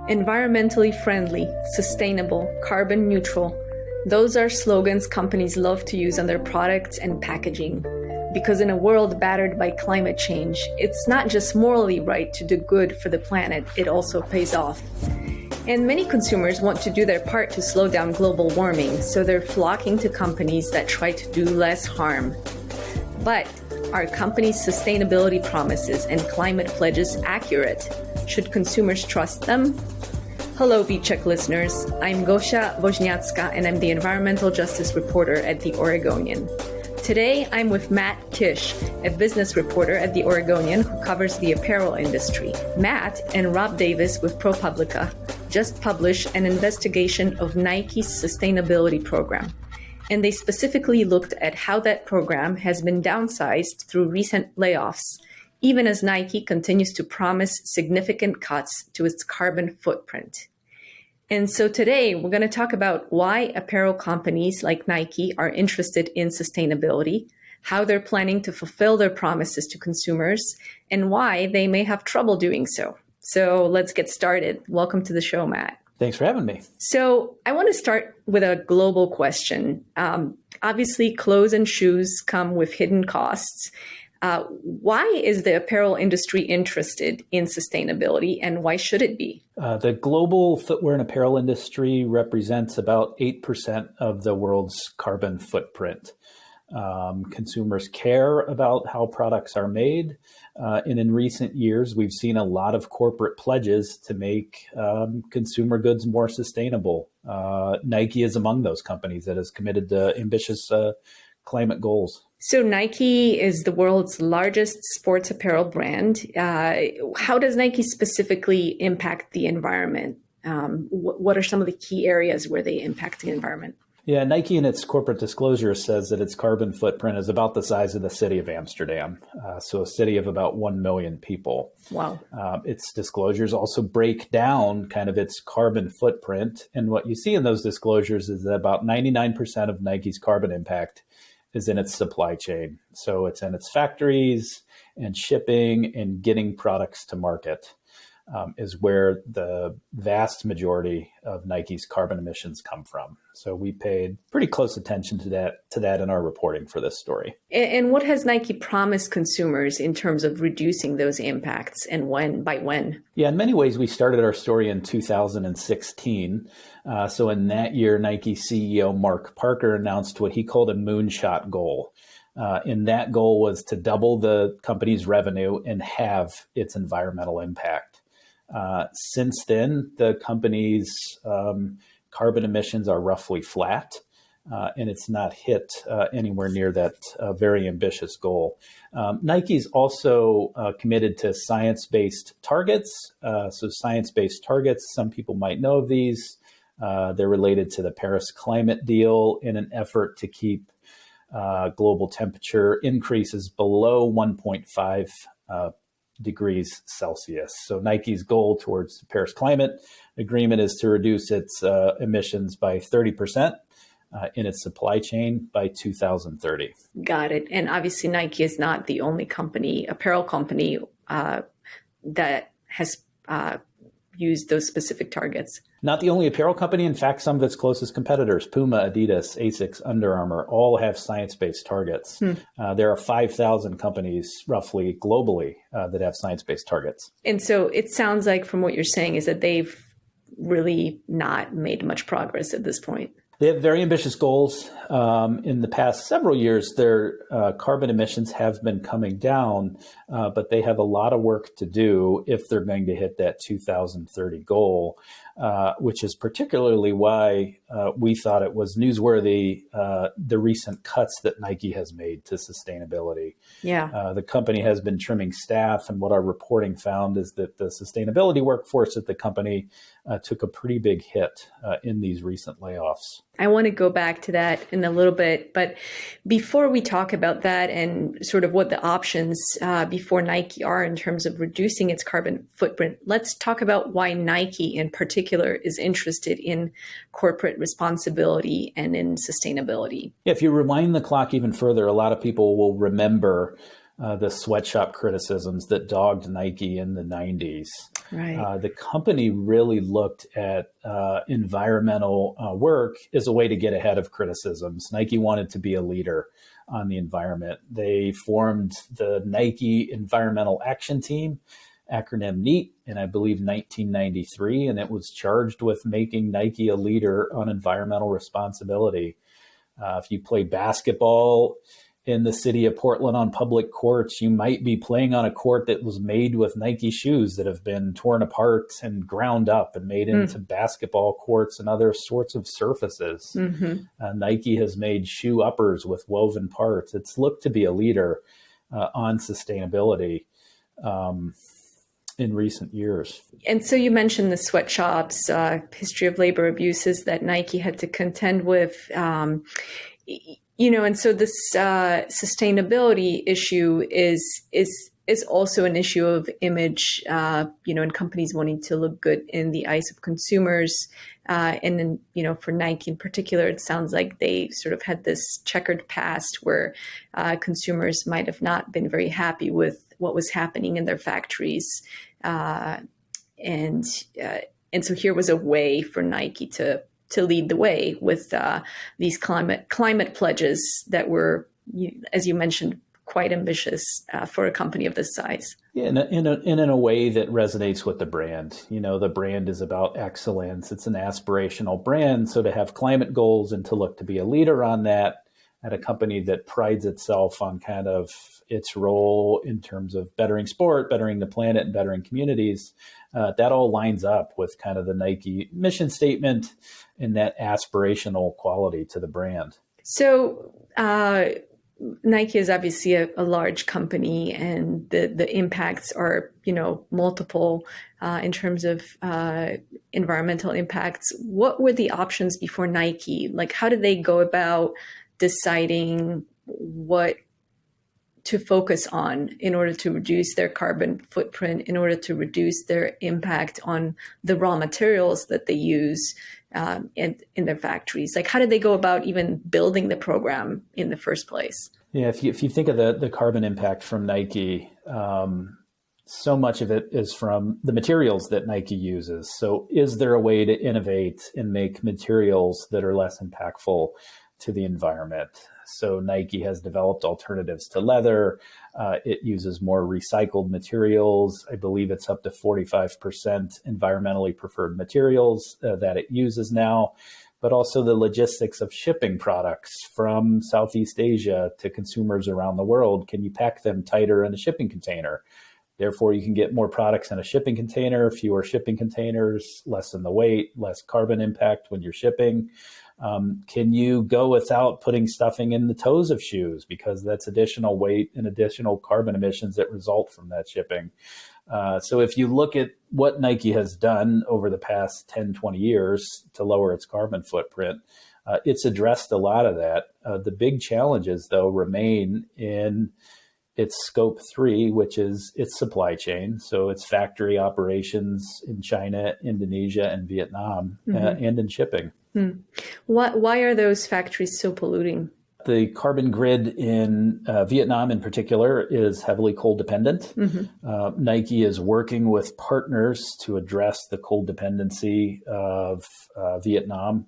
Environmentally friendly, sustainable, carbon neutral. Those are slogans companies love to use on their products and packaging. Because in a world battered by climate change, it's not just morally right to do good for the planet, it also pays off. And many consumers want to do their part to slow down global warming, so they're flocking to companies that try to do less harm. But are companies' sustainability promises and climate pledges accurate? Should consumers trust them? Hello, V-Check listeners. I'm Gosia Wozniacka, and I'm the environmental justice reporter at the Oregonian. Today, I'm with Matt Kish, a business reporter at the Oregonian who covers the apparel industry. Matt and Rob Davis with ProPublica just published an investigation of Nike's sustainability program. And they specifically looked at how that program has been downsized through recent layoffs, even as Nike continues to promise significant cuts to its carbon footprint. And so today we're going to talk about why apparel companies like Nike are interested in sustainability, how they're planning to fulfill their promises to consumers, and why they may have trouble doing so. So let's get started. Welcome to the show, Matt. Thanks for having me. So I want to start with a global question. Obviously, clothes and shoes come with hidden costs. Why is the apparel industry interested in sustainability, and why should it be? The global footwear and apparel industry represents about 8% of the world's carbon footprint. Consumers care about how products are made. And in recent years, we've seen a lot of corporate pledges to make consumer goods more sustainable. Nike is among those companies that has committed to ambitious climate goals. So Nike is the world's largest sports apparel brand. How does Nike specifically impact the environment? What are some of the key areas where they impact the environment? Yeah, Nike in its corporate disclosure says that its carbon footprint is about the size of the city of Amsterdam, so a city of about 1 million people. Wow. Its disclosures also break down kind of its carbon footprint. And what you see in those disclosures is that about 99% of Nike's carbon impact is in its supply chain. So it's in its factories and shipping and getting products to market. Is where the vast majority of Nike's carbon emissions come from. So we paid pretty close attention to that in our reporting for this story. And what has Nike promised consumers in terms of reducing those impacts, and by when? Yeah, in many ways, we started our story in 2016. So in that year, Nike CEO Mark Parker announced what he called a moonshot goal. And that goal was to double the company's revenue and halve its environmental impact. Since then, the company's carbon emissions are roughly flat, and it's not hit anywhere near that very ambitious goal. Nike's also committed to science-based targets. So science-based targets, some people might know of these. They're related to the Paris climate deal in an effort to keep global temperature increases below 1.5 degrees Celsius. So Nike's goal towards the Paris Climate Agreement is to reduce its emissions by 30% in its supply chain by 2030. Got it. And obviously Nike is not the only apparel company that has used those specific targets. Not the only apparel company. In fact, some of its closest competitors, Puma, Adidas, Asics, Under Armour, all have science-based targets. There are 5,000 companies roughly globally that have science-based targets. And so it sounds like from what you're saying is that they've really not made much progress at this point. They have very ambitious goals. In the past several years, their carbon emissions have been coming down, but they have a lot of work to do if they're going to hit that 2030 goal, which is particularly why we thought it was newsworthy, the recent cuts that Nike has made to sustainability. Yeah. The company has been trimming staff, and what our reporting found is that the sustainability workforce at the company took a pretty big hit in these recent layoffs. I want to go back to that in a little bit, but before we talk about that and sort of what the options before Nike are in terms of reducing its carbon footprint, let's talk about why Nike in particular is interested in corporate responsibility and in sustainability. If you rewind the clock even further, a lot of people will remember the sweatshop criticisms that dogged Nike in the 90s. Right. The company really looked at environmental work as a way to get ahead of criticisms. Nike wanted to be a leader on the environment. They formed the Nike Environmental Action Team, acronym NEAT, in I believe 1993, and it was charged with making Nike a leader on environmental responsibility. If you play basketball in the city of Portland on public courts, you might be playing on a court that was made with Nike shoes that have been torn apart and ground up and made into basketball courts and other sorts of surfaces. Nike has made shoe uppers with woven parts. It's looked to be a leader on sustainability in recent years. And so you mentioned the sweatshops, history of labor abuses that Nike had to contend with. And so this sustainability issue is also an issue of image, and companies wanting to look good in the eyes of consumers. And then, for Nike in particular, it sounds like they sort of had this checkered past where consumers might have not been very happy with what was happening in their factories. And so here was a way for Nike to lead the way with these climate pledges that were, as you mentioned, quite ambitious for a company of this size. Yeah, in a way that resonates with the brand. The brand is about excellence. It's an aspirational brand. So to have climate goals and to look to be a leader on that at a company that prides itself on kind of its role in terms of bettering sport, bettering the planet, and bettering communities, that all lines up with kind of the Nike mission statement and that aspirational quality to the brand. So Nike is obviously a large company, and the impacts are, multiple in terms of environmental impacts. What were the options before Nike? Like, how did they go about deciding what to focus on in order to reduce their carbon footprint, in order to reduce their impact on the raw materials that they use in their factories? Like, how did they go about even building the program in the first place? Yeah, if you think of the carbon impact from Nike, so much of it is from the materials that Nike uses. So is there a way to innovate and make materials that are less impactful to the environment? So Nike has developed alternatives to leather. It uses more recycled materials. I believe it's up to 45% environmentally preferred materials that it uses now, but also the logistics of shipping products from Southeast Asia to consumers around the world. Can you pack them tighter in a shipping container? Therefore, you can get more products in a shipping container, fewer shipping containers, lessen the weight, less carbon impact when you're shipping. Can you go without putting stuffing in the toes of shoes, because that's additional weight and additional carbon emissions that result from that shipping? So if you look at what Nike has done over the past 10, 20 years to lower its carbon footprint, it's addressed a lot of that. The big challenges, though, remain in its scope 3, which is its supply chain. So its factory operations in China, Indonesia, and Vietnam, and in shipping. Why are those factories so polluting? The carbon grid in Vietnam in particular is heavily coal dependent. Nike is working with partners to address the coal dependency of Vietnam.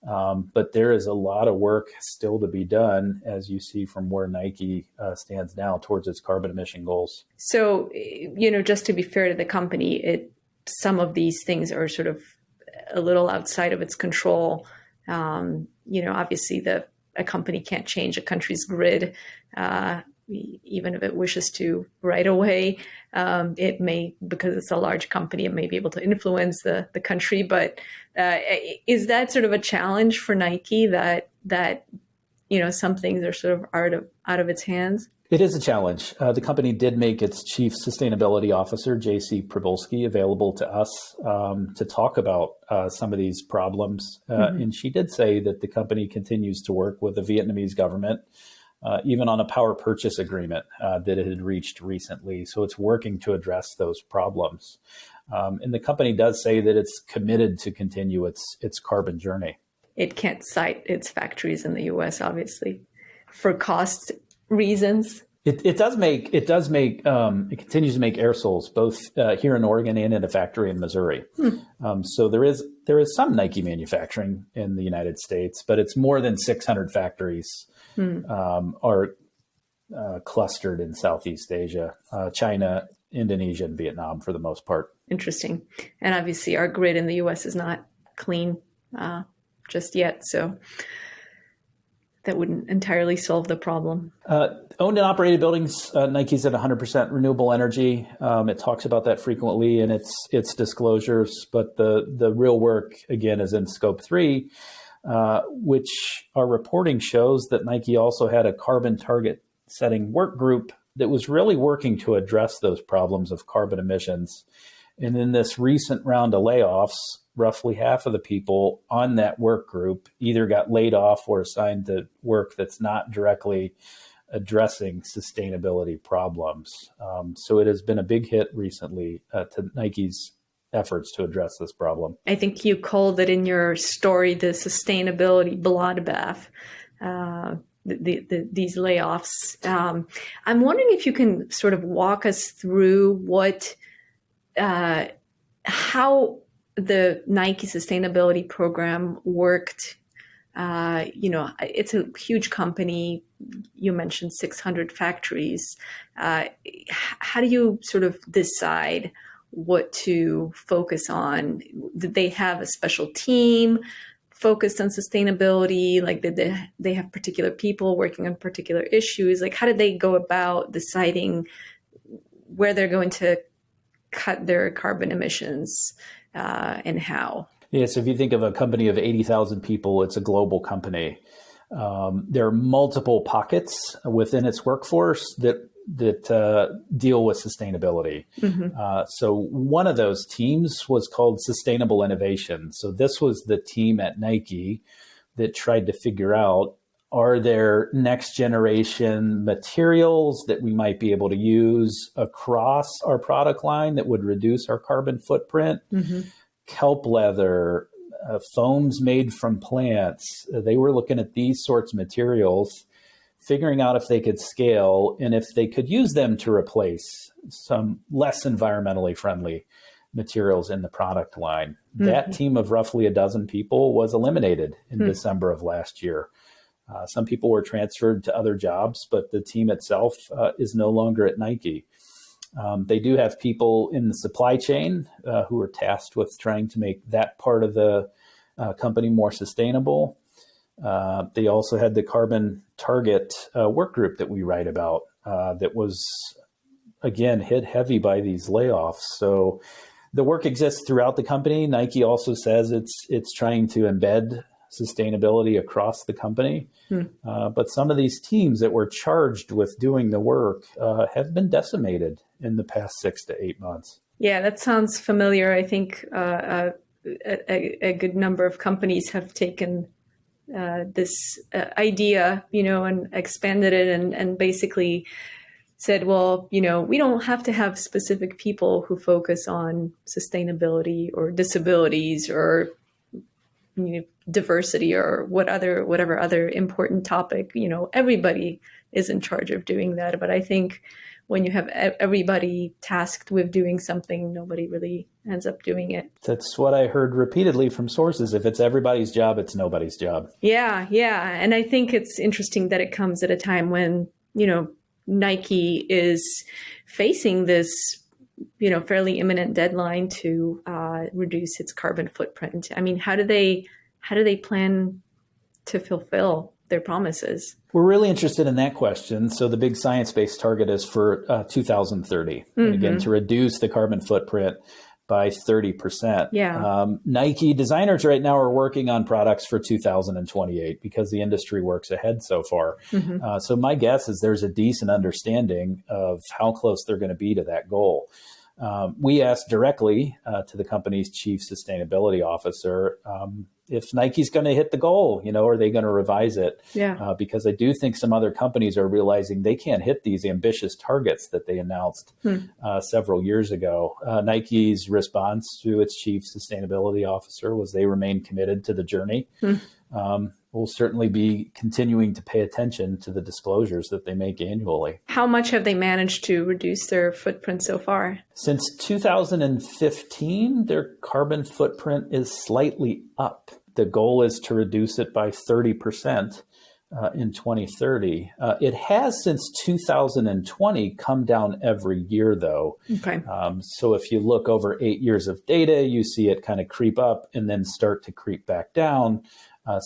But there is a lot of work still to be done, as you see from where Nike stands now towards its carbon emission goals. So, just to be fair to the company, some of these things are sort of a little outside of its control. Obviously a company can't change a country's grid, even if it wishes to right away. It may, because it's a large company, it may be able to influence the country. But is that sort of a challenge for Nike that some things are sort of out of its hands? It is a challenge. The company did make its chief sustainability officer, J.C. Przybylski, available to us to talk about some of these problems. And she did say that the company continues to work with the Vietnamese government, even on a power purchase agreement that it had reached recently. So it's working to address those problems. And the company does say that it's committed to continue its carbon journey. It can't cite its factories in the U.S., obviously, for cost reasons. It continues to make air soles, both here in Oregon and in a factory in Missouri. So there is some Nike manufacturing in the United States, but it's more than 600 factories are clustered in Southeast Asia, China, Indonesia, and Vietnam for the most part. Interesting. And obviously our grid in the U.S. is not clean just yet, so that wouldn't entirely solve the problem. Owned and operated buildings, Nike's at 100% renewable energy. It talks about that frequently in its disclosures, but the real work, again, is in Scope 3, which our reporting shows that Nike also had a carbon target setting work group that was really working to address those problems of carbon emissions. And in this recent round of layoffs, roughly half of the people on that work group either got laid off or assigned to work that's not directly addressing sustainability problems. So it has been a big hit recently to Nike's efforts to address this problem. I think you called it in your story the sustainability bloodbath. These layoffs. I'm wondering if you can sort of walk us through how the Nike sustainability program worked. It's a huge company. You mentioned 600 factories. How do you sort of decide what to focus on? Did they have a special team focused on sustainability? Like, did they have particular people working on particular issues? Like, how did they go about deciding where they're going to cut their carbon emissions and how? Yeah, so if you think of a company of 80,000 people, it's a global company. There are multiple pockets within its workforce that deal with sustainability. So one of those teams was called Sustainable Innovation. So this was the team at Nike that tried to figure out, are there next generation materials that we might be able to use across our product line that would reduce our carbon footprint? Kelp leather, foams made from plants. They were looking at these sorts of materials, figuring out if they could scale and if they could use them to replace some less environmentally friendly materials in the product line. That team of roughly a dozen people was eliminated in December of last year. Some people were transferred to other jobs, but the team itself is no longer at Nike. They do have people in the supply chain who are tasked with trying to make that part of the company more sustainable. They also had the carbon target work group that we write about that was, again, hit heavy by these layoffs. So the work exists throughout the company. Nike also says it's trying to embed sustainability across the company. But some of these teams that were charged with doing the work have been decimated in the past 6 to 8 months. Yeah, that sounds familiar. I think a good number of companies have taken this idea, and expanded it and basically said, well, we don't have to have specific people who focus on sustainability or disabilities or diversity or whatever other important topic. Everybody is in charge of doing that. But I think when you have everybody tasked with doing something, nobody really ends up doing it. That's what I heard repeatedly from sources. If it's everybody's job, it's nobody's job. Yeah. And I think it's interesting that it comes at a time when, Nike is facing this, fairly imminent deadline to reduce its carbon footprint. I mean, how do they plan to fulfill their promises? We're really interested in that question. So the big science-based target is for 2030. And again, to reduce the carbon footprint by 30%. Yeah. Nike designers right now are working on products for 2028 because the industry works ahead so far. So my guess is there's a decent understanding of how close they're going to be to that goal. We asked directly to the company's chief sustainability officer if Nike's going to hit the goal, are they going to revise it? Yeah. Because I do think some other companies are realizing they can't hit these ambitious targets that they announced several years ago. Nike's response to its chief sustainability officer was they remain committed to the journey. we'll certainly be continuing to pay attention to the disclosures that they make annually. How much have they managed to reduce their footprint so far? Since 2015, their carbon footprint is slightly up. The goal is to reduce it by 30% in 2030. It has since 2020 come down every year, though. Okay. So if you look over 8 years of data, you see it kind of creep up and then start to creep back down.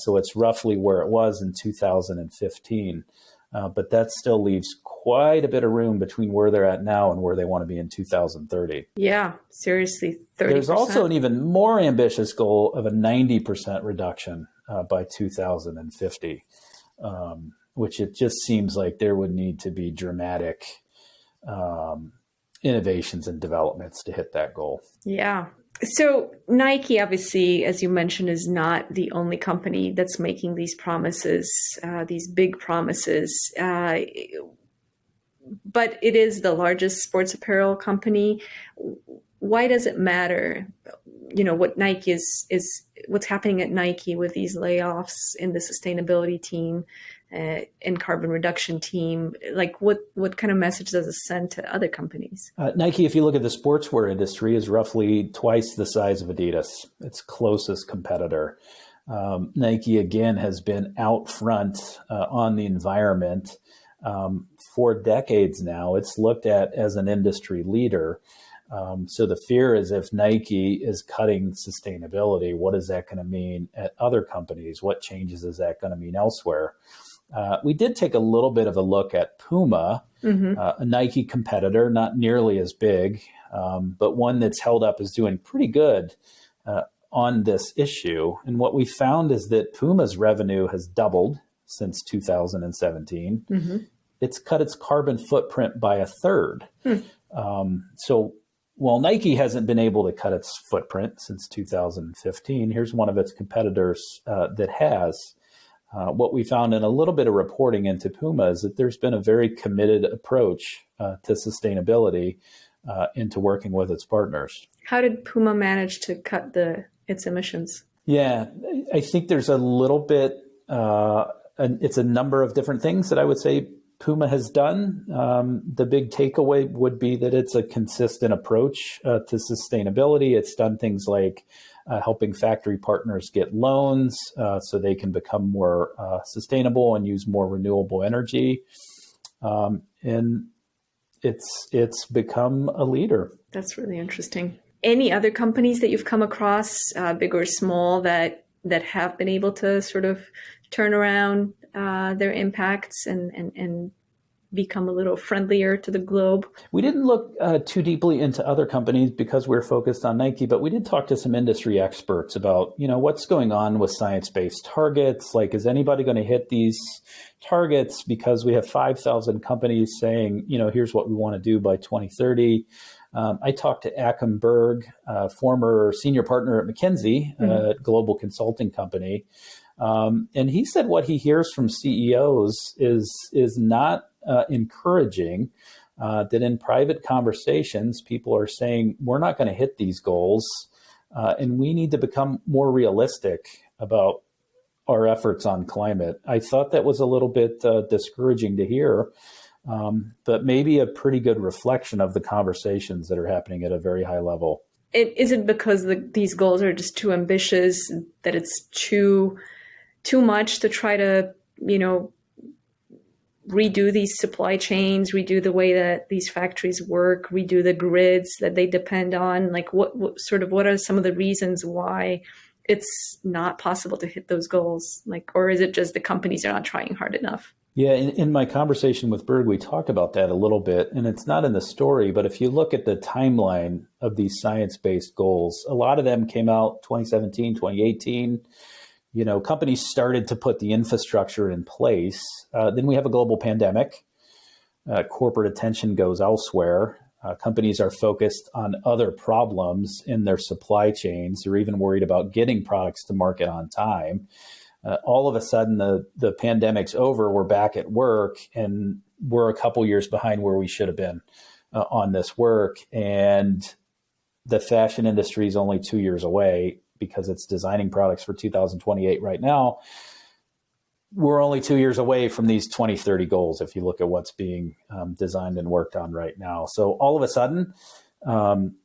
So it's roughly where it was in 2015. But that still leaves quite a bit of room between where they're at now and where they want to be in 2030. Yeah, seriously, 30%. There's also an even more ambitious goal of a 90% reduction by 2050, which it just seems like there would need to be dramatic innovations and developments to hit that goal. Yeah. So Nike, obviously, as you mentioned, is not the only company that's making these promises, these big promises. But it is the largest sports apparel company. Why does it matter? What Nike is what's happening at Nike with these layoffs in the sustainability team and carbon reduction team. Like what kind of message does it send to other companies? Nike, if you look at the sportswear industry, is roughly twice the size of Adidas, its closest competitor. Nike, again, has been out front on the environment for decades now. It's looked at as an industry leader. So the fear is if Nike is cutting sustainability, what is that going to mean at other companies? What changes is that going to mean elsewhere? We did take a little bit of a look at Puma, a Nike competitor, not nearly as big, but one that's held up as doing pretty good on this issue. And what we found is that Puma's revenue has doubled since 2017. It's cut its carbon footprint by a third. So while Nike hasn't been able to cut its footprint since 2015, here's one of its competitors that has. What we found in a little bit of reporting into Puma is that there's been a very committed approach to sustainability into working with its partners. How did Puma manage to cut its emissions? Yeah, I think there's a little bit, it's a number of different things that I would say Puma has done. The big takeaway would be that it's a consistent approach to sustainability. It's done things like helping factory partners get loans so they can become more sustainable and use more renewable energy. And it's become a leader. That's really interesting. Any other companies that you've come across, big or small, that have been able to sort of turn around their impacts and become a little friendlier to the globe? We didn't look too deeply into other companies because we're focused on Nike, but we did talk to some industry experts about, what's going on with science-based targets. Like, is anybody going to hit these targets? Because we have 5,000 companies saying, here's what we want to do by 2030. I talked to Achim Berg, former senior partner at McKinsey, a global consulting company. And he said what he hears from CEOs is not encouraging, that in private conversations, people are saying, we're not going to hit these goals, and we need to become more realistic about our efforts on climate. I thought that was a little bit discouraging to hear, but maybe a pretty good reflection of the conversations that are happening at a very high level. Is it because these goals are just too ambitious, that it's too much to try to, redo these supply chains, redo the way that these factories work, redo the grids that they depend on? Like what are some of the reasons why it's not possible to hit those goals? Or is it just the companies are not trying hard enough? Yeah, in my conversation with Berg, we talked about that a little bit, and it's not in the story, but if you look at the timeline of these science-based goals, a lot of them came out 2017, 2018. Companies started to put the infrastructure in place. Then we have a global pandemic. Corporate attention goes elsewhere. Companies are focused on other problems in their supply chains. They're even worried about getting products to market on time. All of a sudden, the pandemic's over. We're back at work, and we're a couple years behind where we should have been on this work. And the fashion industry is only 2 years away, because it's designing products for 2028 right now. we're only 2 years away from these 2030 goals if you look at what's being designed and worked on right now. So all of a sudden,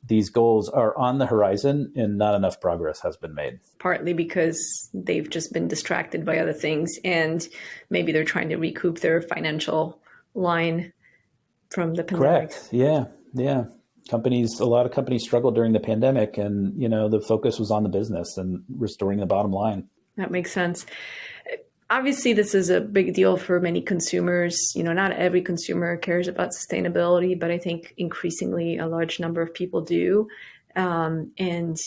these goals are on the horizon and not enough progress has been made. Partly because they've just been distracted by other things, and maybe they're trying to recoup their financial line from the pandemic. Correct. Yeah. A lot of companies struggled during the pandemic, and the focus was on the business and restoring the bottom line. That makes sense. Obviously, this is a big deal for many consumers. Not every consumer cares about sustainability, but I think increasingly a large number of people do. And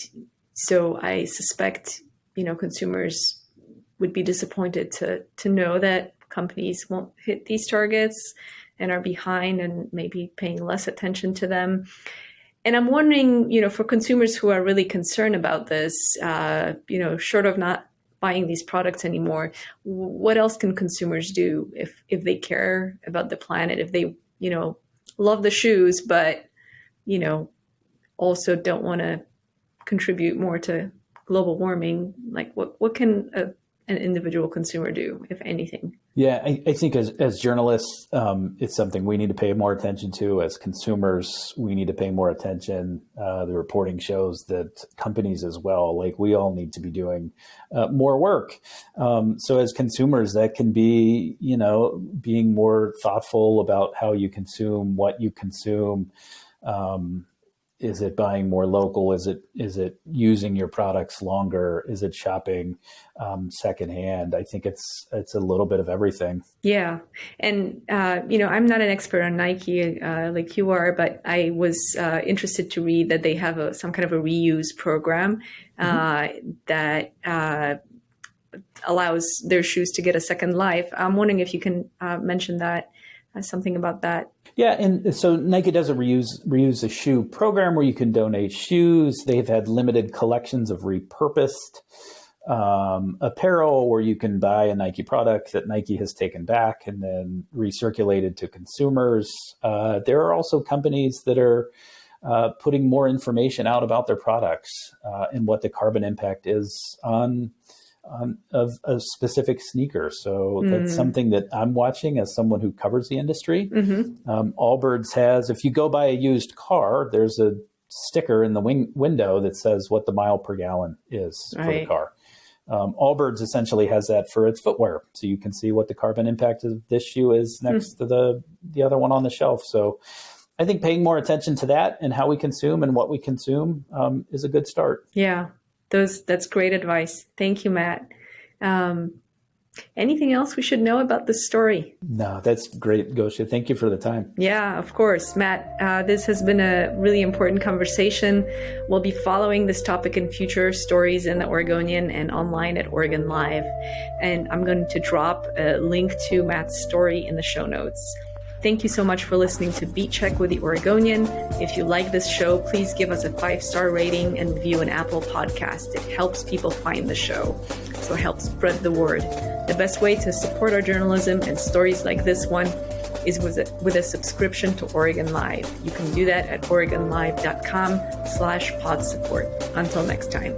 so I suspect, consumers would be disappointed to know that companies won't hit these targets and are behind and maybe paying less attention to them. And I'm wondering, for consumers who are really concerned about this, short of not buying these products anymore, what else can consumers do if they care about the planet, if they, love the shoes, but, also don't want to contribute more to global warming? Like what can an individual consumer do, if anything? Yeah, I think as journalists, it's something we need to pay more attention to. As consumers, we need to pay more attention. The reporting shows that companies as well, like we all need to be doing more work. So as consumers, that can be, being more thoughtful about how you consume, what you consume. Is it buying more local? Is it using your products longer? Is it shopping secondhand? I think it's a little bit of everything. Yeah. And, I'm not an expert on Nike like you are, but I was interested to read that they have some kind of a reuse program that allows their shoes to get a second life. I'm wondering if you can mention that, something about that. Yeah, and so Nike does a reuse a shoe program where you can donate shoes. They've had limited collections of repurposed apparel where you can buy a Nike product that Nike has taken back and then recirculated to consumers. There are also companies that are putting more information out about their products and what the carbon impact is of a specific sneaker. So that's something that I'm watching as someone who covers the industry. Allbirds has, if you go buy a used car, there's a sticker in the window that says what the mile per gallon is for the car. Allbirds essentially has that for its footwear. So you can see what the carbon impact of this shoe is next to the other one on the shelf. So I think paying more attention to that and how we consume and what we consume is a good start. Yeah. That's great advice. Thank you, Matt. Anything else we should know about this story? No, that's great, Gosha. Thank you for the time. Yeah, of course, Matt. This has been a really important conversation. We'll be following this topic in future stories in the Oregonian and online at Oregon Live. And I'm going to drop a link to Matt's story in the show notes. Thank you so much for listening to Beat Check with the Oregonian. If you like this show, please give us a 5-star rating and review an Apple podcast. It helps people find the show, so help spread the word. The best way to support our journalism and stories like this one is with a subscription to Oregon Live. You can do that at OregonLive.com/pod support. Until next time.